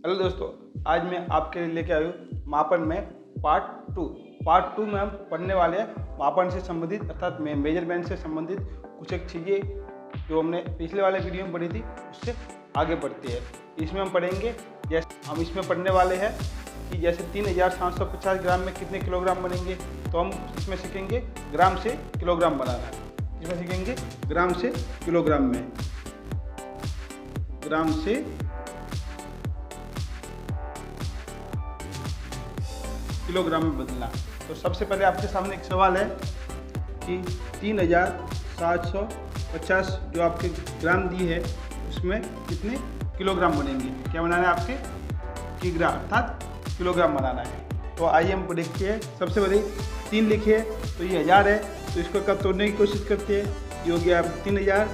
Hello दोस्तों, आज मैं आपके लिए लेके आया हूँ मापन में पार्ट टू में हम पढ़ने वाले हैं मापन से संबंधित अर्थात मेजरमेंट से संबंधित कुछ एक चीज़ें जो हमने पिछले वाले वीडियो में पढ़ी थी उससे आगे बढ़ती है। इसमें हम पढ़ेंगे जैसे हम इसमें पढ़ने वाले हैं कि जैसे 3750 ग्राम में कितने किलोग्राम बनेंगे, तो हम इसमें सीखेंगे ग्राम से किलोग्राम बनाना। इसमें सीखेंगे ग्राम से किलोग्राम में, ग्राम से किलोग्राम में बदलना। तो सबसे पहले आपके सामने एक सवाल है कि 3750 जो आपके ग्राम दी है उसमें कितने किलोग्राम बनेंगे। क्या बनाना है आपके किग्रा अर्थात किलोग्राम बनाना है। तो आइए हम देखते हैं। सबसे पहले 3 लिखिए, तो ये 1000 है, तो इसको कब तोड़ने की कोशिश करते हैं। ये हो गया 3000,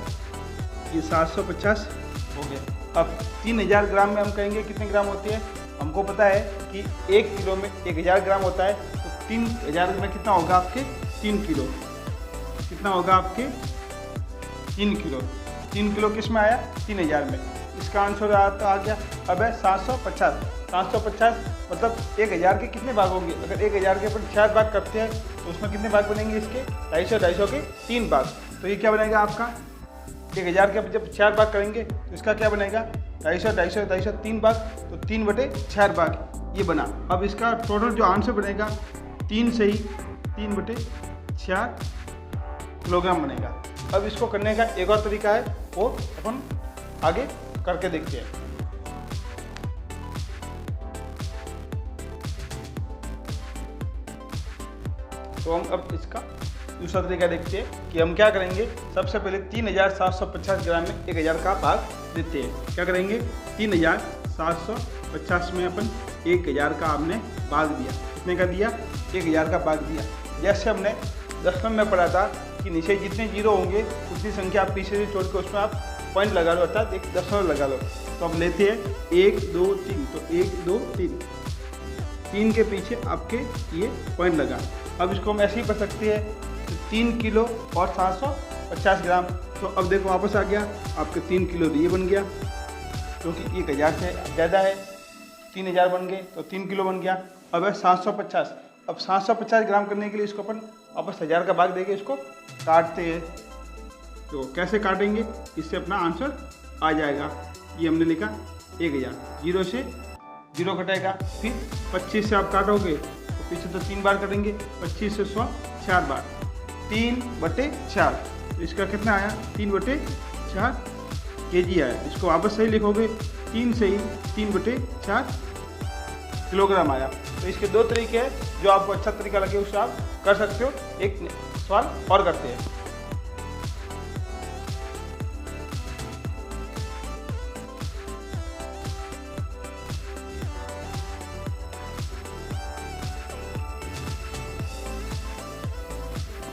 ये 750 हो गया। अब 3000 ग्राम में हम कहेंगे कितने ग्राम होती है। हमको पता है कि 1 किलो में 1000 ग्राम होता है, तो 3000 में कितना होगा आपके 3 किलो। कितना होगा आपके 3 किलो। 3 किलो किस में आया 3000 में। इसका आंसर आ गया। अब है 750 मतलब 1000 के कितने भाग होंगे। अगर 1000 के अपन 4 भाग करते हैं तो उसमें कितने भाग बनेंगे इसके 250 के 3 भाग। तो ये क्या बनेगा आपका 1000 के जब 4 भाग करेंगे तो इसका क्या बनेगा 250 3 भाग, तो 3/4 भाग ये बना। अब इसका टोटल जो आंसर बनेगा 3 से ही 3/4 किलोग्राम बनेगा। अब इसको करने का एक और तरीका है, वो अपन आगे करके देखते हैं। तो हम अब इसका दूसरा तरीका देखते हैं कि हम क्या करेंगे। सबसे पहले 3750 ग्राम में 1000 का भाग देते हैं। क्या करेंगे 3750 में अपन 1000 का आपने भाग दिया। कितने का दिया 1000 का भाग दिया। जैसे हमने दशमलव में पढ़ा था कि नीचे जितने जीरो होंगे उतनी संख्या आप पीछे से छोड़ के उसमें आप पॉइंट लगा लो अर्थात एक दशमलव लगा लो। तो हम लेते हैं 1 2 3, तो 1 2 3 के पीछे आपके ये पॉइंट लगा। अब इसको हम ऐसे ही पढ़ सकते हैं 3 किलो और 750 ग्राम। तो अब देखो वापस आ गया आपके 3 किलो ये बन गया, क्योंकि 1000 से ज़्यादा है। 3000 बन गए तो 3 किलो बन गया। अब है 750। अब 750 ग्राम करने के लिए इसको अपन वापस 1000 का भाग देके इसको काटते हैं। तो कैसे काटेंगे, इससे अपना आंसर आ जाएगा। ये हमने लिखा 1000, 0 से 0 कटेगा। फिर 25 से आप काटोगे तो पीछे तो 3 बार कटेंगे, 25 से 100 4 बार, 3/4। तो इसका कितना आया 3/4 kg आया। इसको वापस सही लिखोगे 3 से ही 3/4 किलोग्राम आया। तो इसके 2 तरीके हैं, जो आपको अच्छा तरीका लगे उससे आप कर सकते हो। एक सवाल और करते हैं।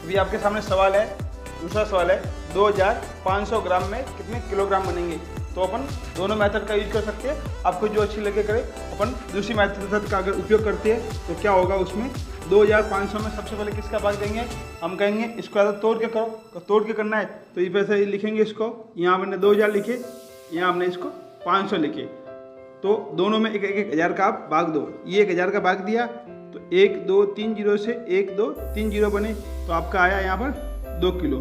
अभी आपके सामने सवाल है, दूसरा सवाल है 2500 ग्राम में कितने किलोग्राम बनेंगे। तो अपन दोनों मेथड का यूज कर सकते हैं, आपको जो अच्छी लगे करे। अपन दूसरी मेथड का अगर उपयोग करते हैं तो क्या होगा उसमें 2500 में सबसे पहले किसका भाग देंगे। हम कहेंगे इसको ज़्यादा तोड़ के करो, तो तोड़ के करना है तो ये वैसे लिखेंगे। इसको यहाँ हमने 2000 लिखे, यहाँ हमने इसको 500 लिखे। तो दोनों में एक 1000 का आप भाग दो। ये 1000 का भाग दिया तो 1 2 3 0 से 1 2 3 0 बने, तो आपका आया यहाँ पर 2 किलो।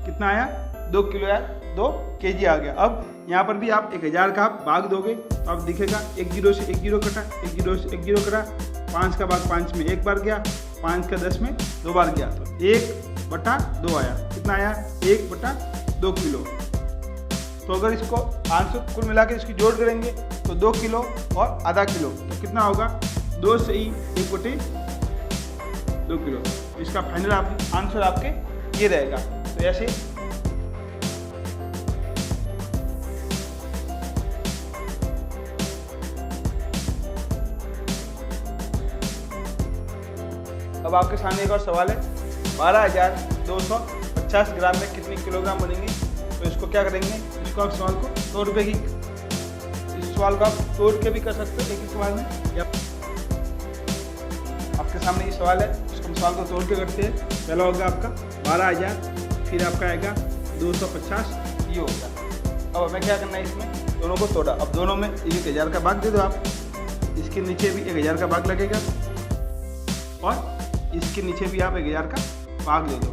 कितना आया 2 किलो आया, 2 kg आ गया। अब यहाँ पर भी आप 1000 का आप भाग दोगे तो आप दिखेगा 1 0 से 1 0 कटा, 1 0 से 1 0 कटा, 5 का भाग 5 में 1 बार गया, 5 का 10 में 2 बार गया, तो 1/2 आया। कितना आया 1/2 किलो। तो अगर इसको आंसर कुल मिला के इसकी जोड़ करेंगे तो 2 किलो और आधा किलो, तो कितना होगा 2 से ही 1/2 किलो। इसका फाइनल आंसर आपके ये रहेगा। तो ऐसे अब आपके सामने एक और सवाल है 12250 ग्राम में कितने किलोग्राम बनेंगे। तो इसको क्या करेंगे, इसको आप सवाल को तोड़ पे ही, इस सवाल को आप तोड़ के भी कर सकते हो एक ही सवाल में। या आपके सामने ये सवाल है, इसको हम सवाल को तोड़ के करते हैं। पहला होगा आपका 12000, फिर आपका आएगा 250, ये होगा अब हमें क्या करना है, इसमें दोनों को तोड़ा। अब दोनों में 1000 का भाग दे दो आप। इसके नीचे भी 1000 का भाग लगेगा और इसके नीचे भी आप 1000 का भाग दे दो।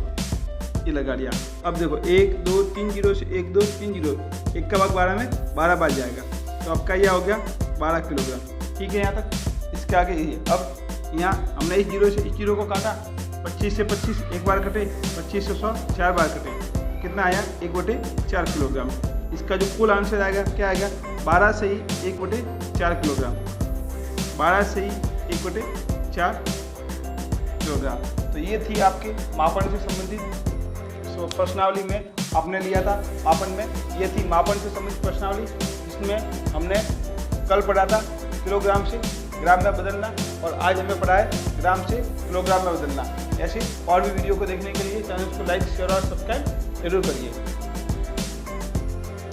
ये लगा लिया। अब देखो 1 2 3 0 से 1 2 3 0, 1 का भाग 12 में 12 बार जाएगा, तो आपका यह हो गया 12 किलोग्राम। ठीक है, यहाँ तक। इसके आगे ये अब यहाँ हमने इस जीरो से इस जीरो को काटा, 25 से 25 एक बार कटे, 25 से 100 4 बार कटे, कितना आया 1/4 किलोग्राम। इसका जो कुल आंसर आएगा क्या आएगा, 12 से ही 1/4 किलोग्राम, 12 से ही 1/4 किलोग्राम। तो ये थी आपके मापन से संबंधित प्रश्नावली में आपने लिया था। मापन में ये थी मापन से संबंधित प्रश्नावली, जिसमें हमने कल पढ़ा था किलोग्राम से ग्राम में बदलना, और आज हमें पढ़ा है ग्राम से किलोग्राम में बदलना। ऐसे और भी वीडियो को देखने के लिए चैनल को लाइक शेयर और सब्सक्राइब जरूर करिए।